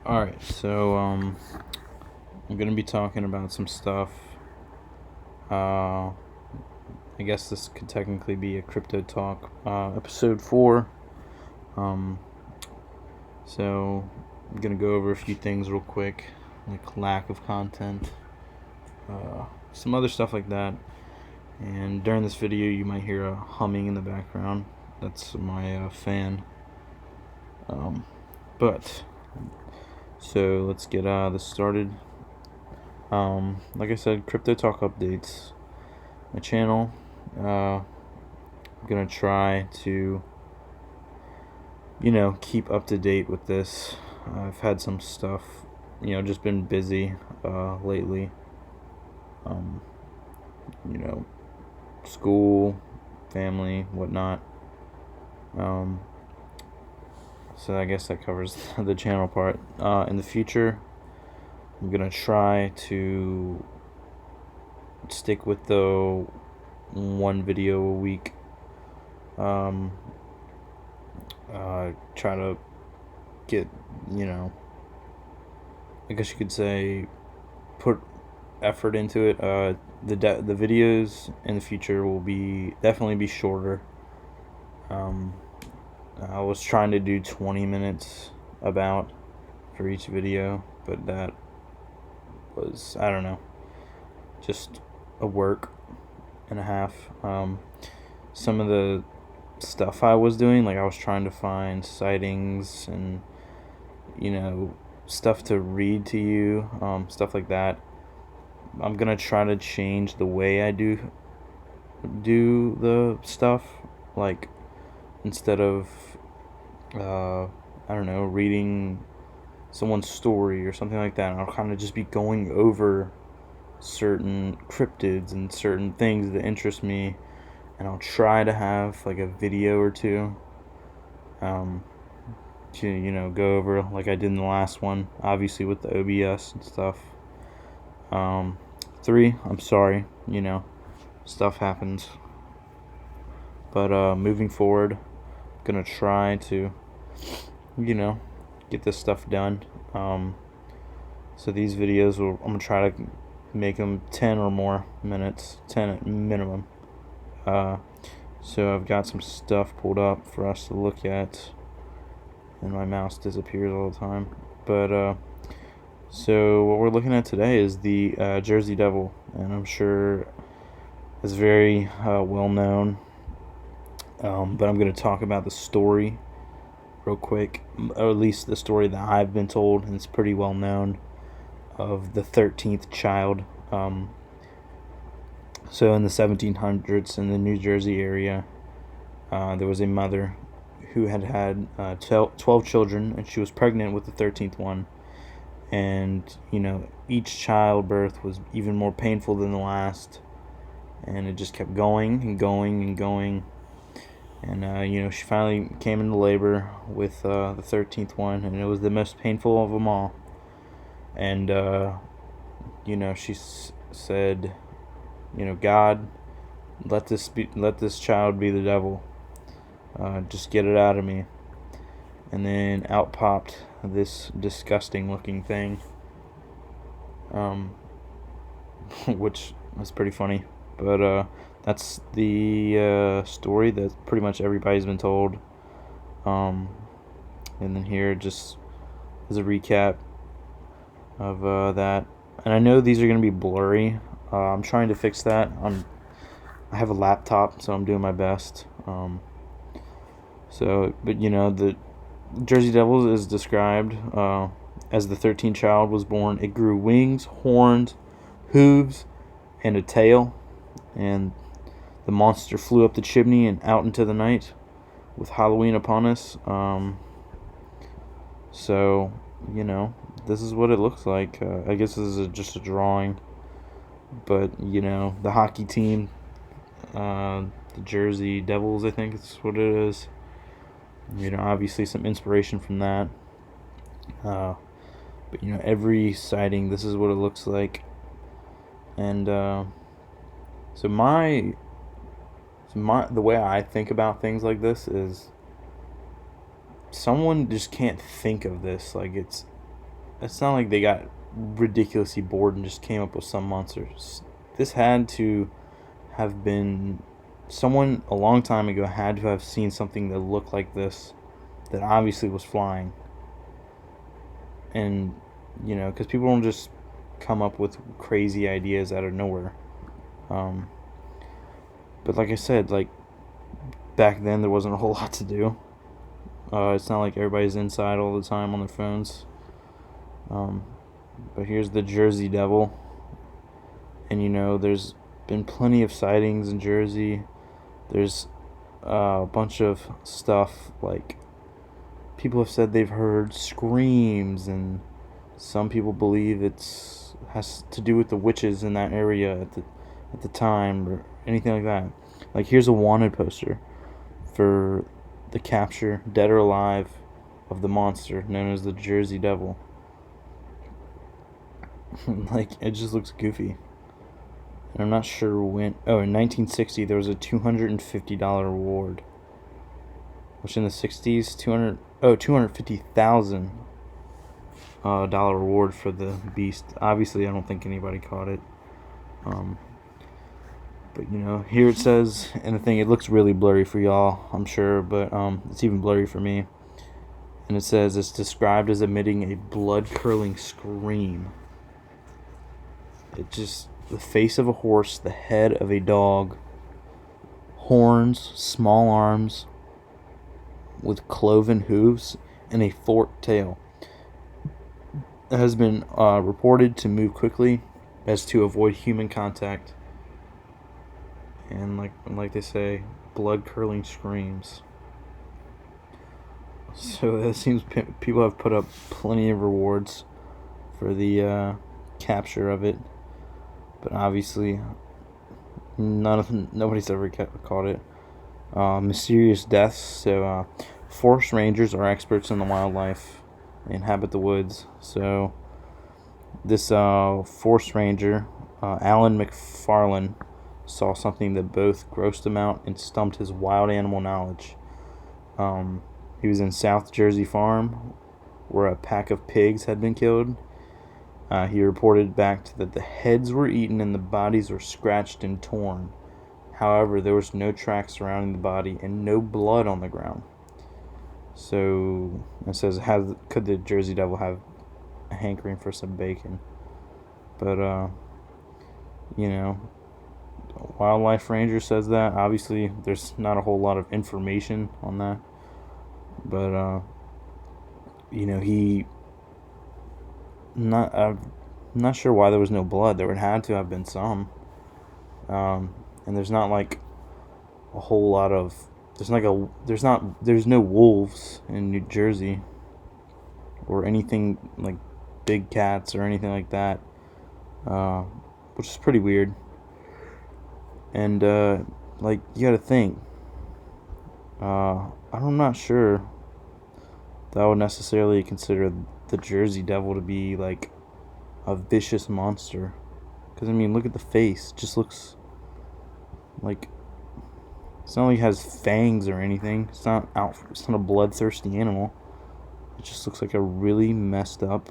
Alright, so I'm gonna be talking about some stuff. I guess this could technically be a crypto talk, episode 4. Um, so I'm gonna go over a few things real quick, like lack of content, some other stuff like that. And during this video, you might hear a humming in the background. That's my fan. But so let's get this started. Like I said, crypto talk updates. My channel. I'm gonna try to, keep up to date with this. I've had some stuff, just been busy lately. Um, School, family, whatnot. So I guess that covers the channel part. In the future, I'm gonna try to stick with the one video a week. Try to get, I guess you could say, put effort into it. The videos in the future will definitely be shorter. I was trying to do 20 minutes about for each video, but that was, I don't know, just a work and a half. Some of the stuff I was doing, like I was trying to find sightings and stuff to read to you, stuff like that. I'm gonna try to change the way I do the stuff, like instead of I don't know, reading someone's story or something like that, I'll kind of just be going over certain cryptids and certain things that interest me, and I'll try to have like a video or two to go over like I did in the last one, obviously with the OBS and stuff. 3, I'm sorry, stuff happens, but moving forward, I'm gonna try to get this stuff done. So these videos I'm gonna try to make them 10 or more minutes, 10 at minimum. So I've got some stuff pulled up for us to look at, and my mouse disappears all the time. But so what we're looking at today is the Jersey Devil, and I'm sure it's very well known. But I'm going to talk about the story real quick, or at least the story that I've been told, and it's pretty well known, of the 13th child. So in the 1700s in the New Jersey area, there was a mother who had 12 children, and she was pregnant with the 13th one. And, each childbirth was even more painful than the last. And it just kept going and going and going. And, she finally came into labor with the 13th one, and it was the most painful of them all. And, she said, God, let this child be the devil. Just get it out of me. And then out popped this disgusting looking thing, which was pretty funny. But that's the story that pretty much everybody's been told. And then here just is a recap of that. And I know these are going to be blurry. I'm trying to fix that. I have a laptop, so I'm doing my best. But the Jersey Devil is described as the 13th child was born. It grew wings, horns, hooves, and a tail, and the monster flew up the chimney and out into the night with Halloween upon us. So, this is what it looks like. I guess this is just a drawing, but, the hockey team, the Jersey Devils, I think it's what it is. Obviously some inspiration from that. But every sighting, this is what it looks like. And so the way I think about things like this is, someone just can't think of this. Like, it's it's not like they got ridiculously bored and just came up with some monsters. This had to have been someone a long time ago had to have seen something that looked like this, that obviously was flying. And because people don't just come up with crazy ideas out of nowhere. Um, but like I said, like back then there wasn't a whole lot to do. It's not like everybody's inside all the time on their phones. But here's the Jersey Devil, and there's been plenty of sightings in Jersey. There's a bunch of stuff like people have said they've heard screams, and some people believe has to do with the witches in that area at the time or anything like that. Like here's a wanted poster for the capture, dead or alive, of the monster known as the Jersey Devil. Like it just looks goofy. And I'm not sure when. Oh, in 1960 there was a $250 reward, which in the 60s $250,000 dollar reward for the beast. Obviously, I don't think anybody caught it. But here it says, and the thing, it looks really blurry for y'all, I'm sure, but it's even blurry for me. And it says it's described as emitting a blood-curdling scream. The face of a horse, the head of a dog, horns, small arms with cloven hooves, and a forked tail. It has been reported to move quickly as to avoid human contact. And like they say, blood-curdling screams. So it seems people have put up plenty of rewards for the capture of it. But obviously, nobody's ever caught it. Mysterious deaths. So, forest rangers are experts in the wildlife, inhabit the woods. So, this forest ranger, Alan McFarlane, saw something that both grossed him out and stumped his wild animal knowledge. He was in South Jersey Farm, where a pack of pigs had been killed. He reported back that the heads were eaten and the bodies were scratched and torn. However, there was no tracks surrounding the body and no blood on the ground. So it says, could the Jersey Devil have a hankering for some bacon? But wildlife ranger says that. Obviously, there's not a whole lot of information on that. But he. I'm not sure why there was no blood. There would have to have been some. And there's not like a whole lot of. There's no wolves in New Jersey, or anything like big cats or anything like that, which is pretty weird. And you gotta think. I'm not sure that I would necessarily consider the Jersey Devil to be like a vicious monster, because look at the face. It just looks like it's not like it has fangs or anything. It's not a bloodthirsty animal. It just looks like a really messed up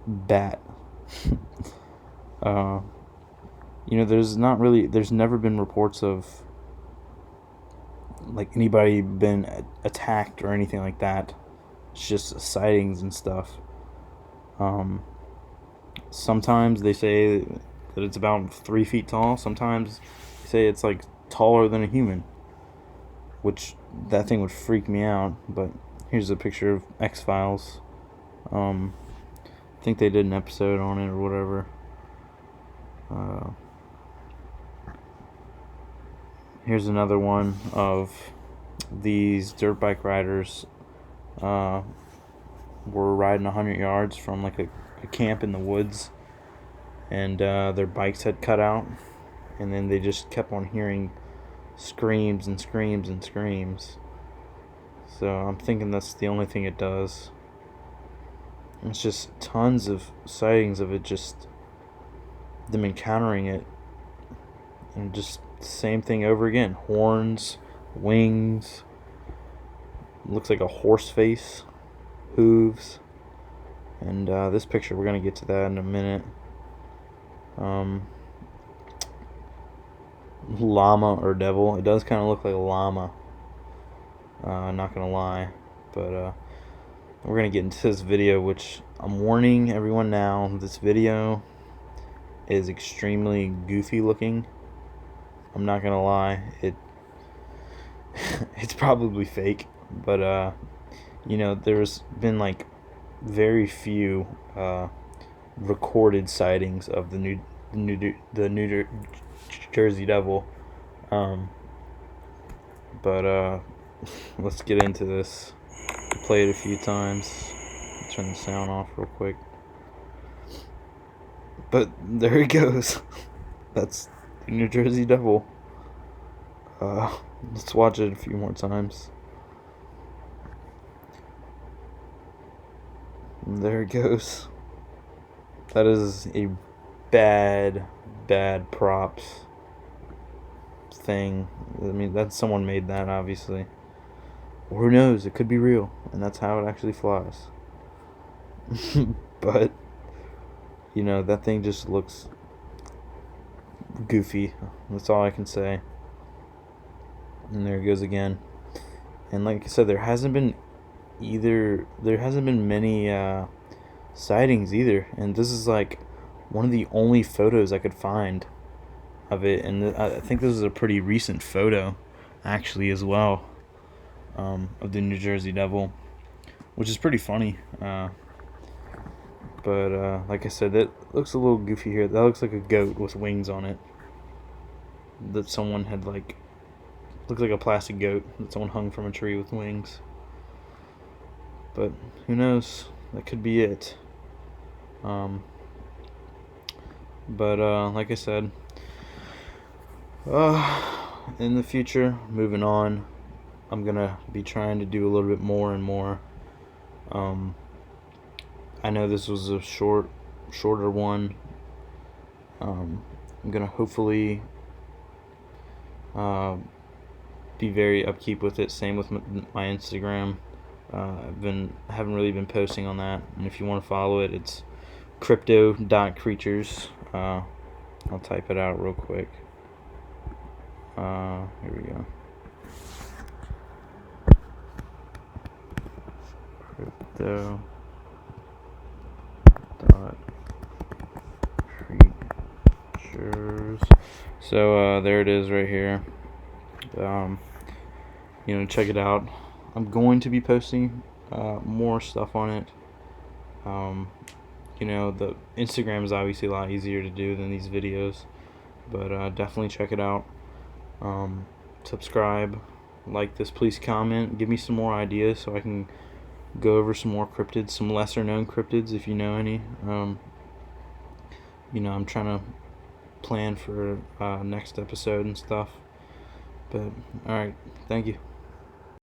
bat. There's never been reports of like anybody been attacked or anything like that. It's just sightings and stuff. Sometimes they say that it's about 3 feet tall. Sometimes they say it's like taller than a human, which that thing would freak me out. But here's a picture of X-Files. I think they did an episode on it or whatever. Here's another one of these dirt bike riders. Were riding 100 yards from like a camp in the woods, and their bikes had cut out, and then they just kept on hearing screams and screams and screams. So I'm thinking that's the only thing it does. It's just tons of sightings of it, just them encountering it, and just same thing over again. Horns, wings, looks like a horse face, hooves, And this picture, we're going to get to that in a minute. Llama or devil. It does kind of look like a llama. Not going to lie. But we're going to get into this video, which I'm warning everyone now. This video is extremely goofy looking. I'm not going to lie. It's probably fake. But, there's been like very few recorded sightings of the New Jersey Devil. But let's get into this. Play it a few times. Turn the sound off real quick. But there he goes. That's the New Jersey Devil. Let's watch it a few more times. And there it goes. That is a bad props thing. I mean, that's someone made that, obviously. Or who knows? It could be real, and that's how it actually flies. But that thing just looks goofy. That's all I can say. And there it goes again. And like I said, there hasn't been many sightings either, and this is like one of the only photos I could find of it, and I think this is a pretty recent photo actually as well, of the New Jersey Devil, which is pretty funny. But like I said, that looks a little goofy here. That looks like a goat with wings on it that someone had looks like a plastic goat that someone hung from a tree with wings. But who knows? That could be it. But like I said, in the future, moving on, I'm gonna be trying to do a little bit more and more. I know this was a shorter one. I'm gonna hopefully be very upkeep with it. Same with my Instagram. I haven't really been posting on that, and if you want to follow it, it's crypto.creatures. I'll type it out real quick. Here we go. Crypto dot creatures. So there it is right here. Check it out. I'm going to be posting more stuff on it. The Instagram is obviously a lot easier to do than these videos, but definitely check it out. Subscribe, like this, please comment, give me some more ideas so I can go over some more cryptids, some lesser known cryptids if you know any. I'm trying to plan for next episode and stuff. But alright, thank you.